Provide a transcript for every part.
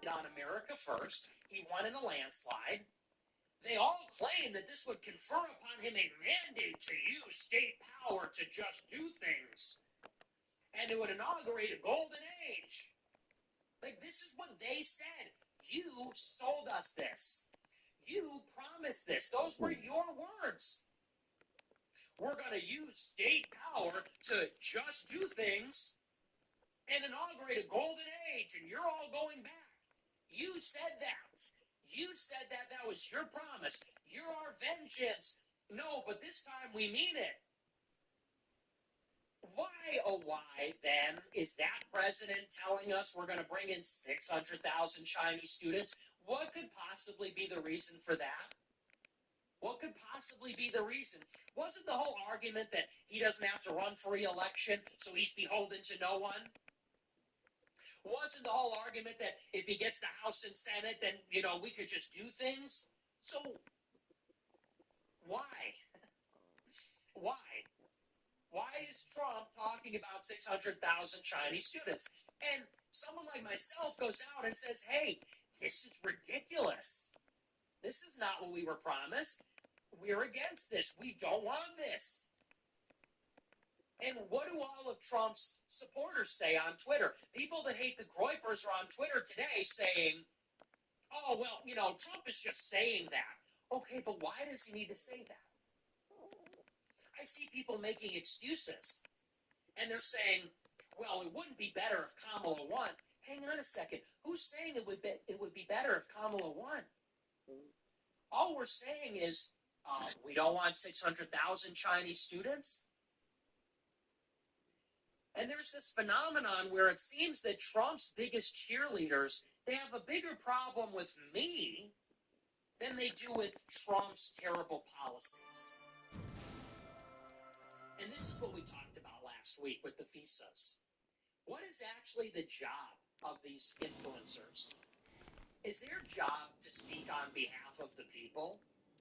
voted on America First. He won in a landslide. They all claim that this would confer upon him a mandate to use state power to just do things. And it would inaugurate a golden age. Like, this is what they said. You sold us this. You promised this. Those were your words. We're going to use state power to just do things and inaugurate a golden age, and you're all going back. You said that. You said that. That was your promise. You're our vengeance. No, but this time we mean it. Why, oh why, then, is that president telling us we're going to bring in 600,000 Chinese students? What could possibly be the reason for that? What could possibly be the reason? Wasn't the whole argument that he doesn't have to run for re-election, so he's beholden to no one? Wasn't the whole argument that if he gets the House and Senate, then, we could just do things? So, why? Why? Why is Trump talking about 600,000 Chinese students? And someone like myself goes out and says, hey, this is ridiculous. This is not what we were promised. We're against this. We don't want this. And what do all of Trump's supporters say on Twitter? People that hate the Groypers are on Twitter today saying, oh, well, Trump is just saying that. Okay, but why does he need to say that? I see people making excuses. And they're saying, well, it wouldn't be better if Kamala won. Hang on a second. Who's saying it would be better if Kamala won? All we're saying is we don't want 600,000 Chinese students. And there's this phenomenon where it seems that Trump's biggest cheerleaders, they have a bigger problem with me than they do with Trump's terrible policies. And this is what we talked about last week with the visas. What is actually the job of these influencers? Is their job to speak on behalf of the people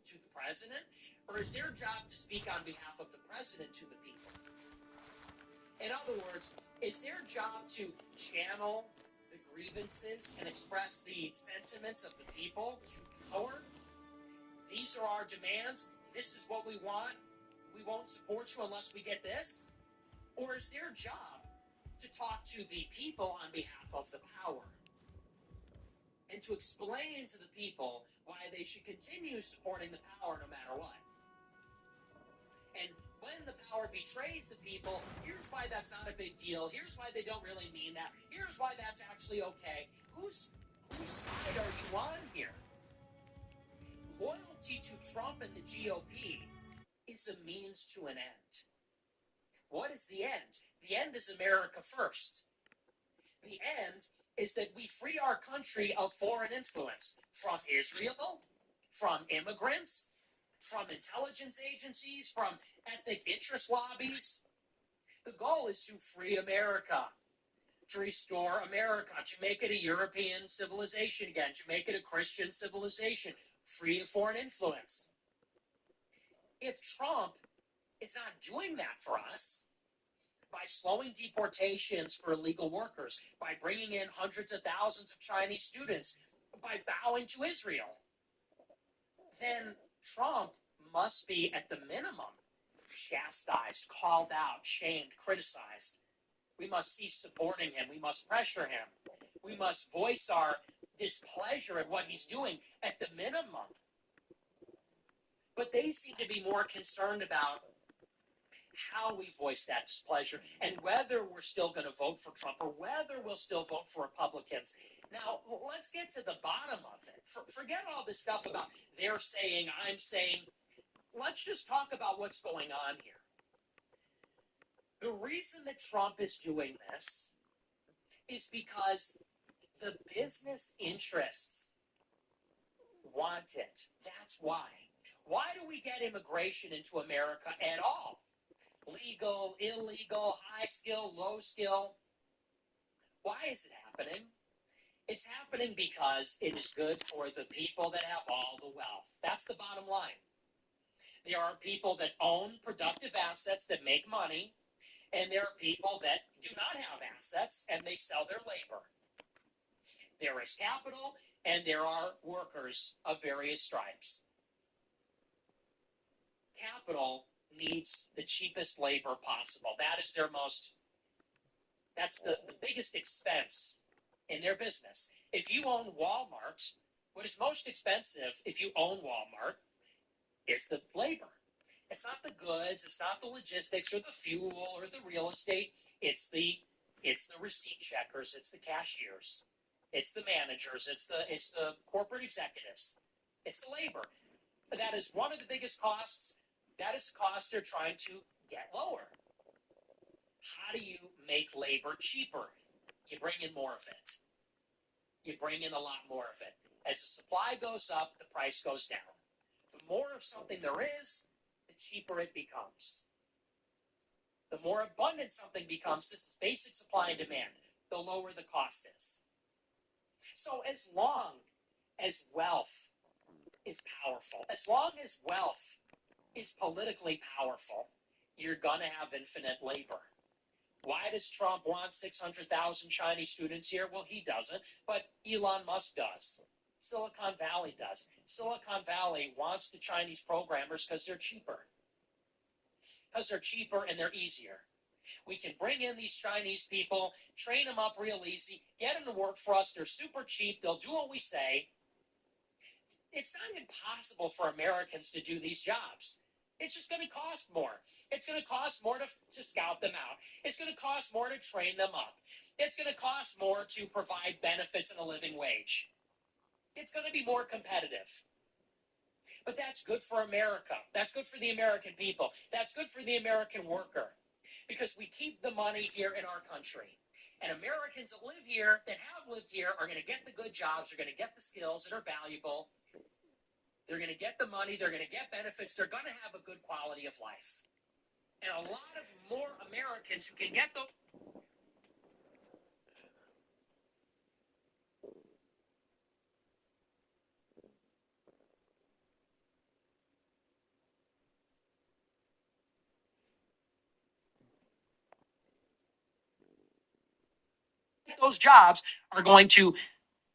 to the president? Or is their job to speak on behalf of the president to the people? In other words, is their job to channel the grievances and express the sentiments of the people to power? These are our demands. This is what we want. We won't support you unless we get this? Or is their job to talk to the people on behalf of the power? And to explain to the people why they should continue supporting the power no matter what. And when the power betrays the people, here's why that's not a big deal. Here's why they don't really mean that. Here's why that's actually okay. Whose side are you on here? Loyalty to Trump and the GOP is a means to an end. What is the end? The end is America First. The end is that we free our country of foreign influence from Israel, from immigrants, from intelligence agencies, from ethnic interest lobbies. The goal is to free America, to restore America, to make it a European civilization again, to make it a Christian civilization, free of foreign influence. If Trump is not doing that for us, by slowing deportations for illegal workers, by bringing in hundreds of thousands of Chinese students, by bowing to Israel, then Trump must be, at the minimum, chastised, called out, shamed, criticized. We must cease supporting him. We must pressure him. We must voice our displeasure at what he's doing, at the minimum. But they seem to be more concerned about how we voice that displeasure and whether we're still going to vote for Trump or whether we'll still vote for Republicans. Now, let's get to the bottom of it. Forget all this stuff about they're saying, I'm saying. Let's just talk about what's going on here. The reason that Trump is doing this is because the business interests want it. That's why. Why do we get immigration into America at all? Legal, illegal, high skill, low skill. Why is it happening? It's happening because it is good for the people that have all the wealth. That's the bottom line. There are people that own productive assets that make money, and there are people that do not have assets and they sell their labor. There is capital, and there are workers of various stripes. Capital needs the cheapest labor possible. That is that's the biggest expense in their business. If you own Walmart, what is most expensive if you own Walmart is the labor. It's not the goods, it's not the logistics or the fuel or the real estate. It's the receipt checkers, it's the cashiers, it's the managers, it's the corporate executives, it's the labor. That is one of the biggest costs. That is the cost they're trying to get lower. How do you make labor cheaper? You bring in more of it. You bring in a lot more of it. As the supply goes up, the price goes down. The more of something there is, the cheaper it becomes. The more abundant something becomes, this is basic supply and demand, the lower the cost is. So as long as wealth is powerful, as long as wealth is politically powerful, you're going to have infinite labor. Why does Trump want 600,000 Chinese students here? Well, he doesn't, but Elon Musk does. Silicon Valley does. Silicon Valley wants the Chinese programmers because they're cheaper. Because they're cheaper and they're easier. We can bring in these Chinese people, train them up real easy, get them to work for us. They're super cheap. They'll do what we say. It's not impossible for Americans to do these jobs. It's just going to cost more. It's going to cost more to scout them out. It's going to cost more to train them up. It's going to cost more to provide benefits and a living wage. It's going to be more competitive. But that's good for America. That's good for the American people. That's good for the American worker. Because we keep the money here in our country. And Americans that live here, that have lived here, are going to get the good jobs. They're going to get the skills that are valuable. They're going to get the money. They're going to get benefits. They're going to have a good quality of life. And a lot of more Americans who can get the... those jobs are going to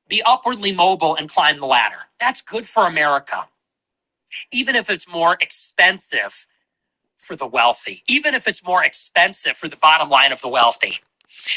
be upwardly mobile and climb the ladder. That's good for America. Even if it's more expensive for the wealthy, even if it's more expensive for the bottom line of the wealthy.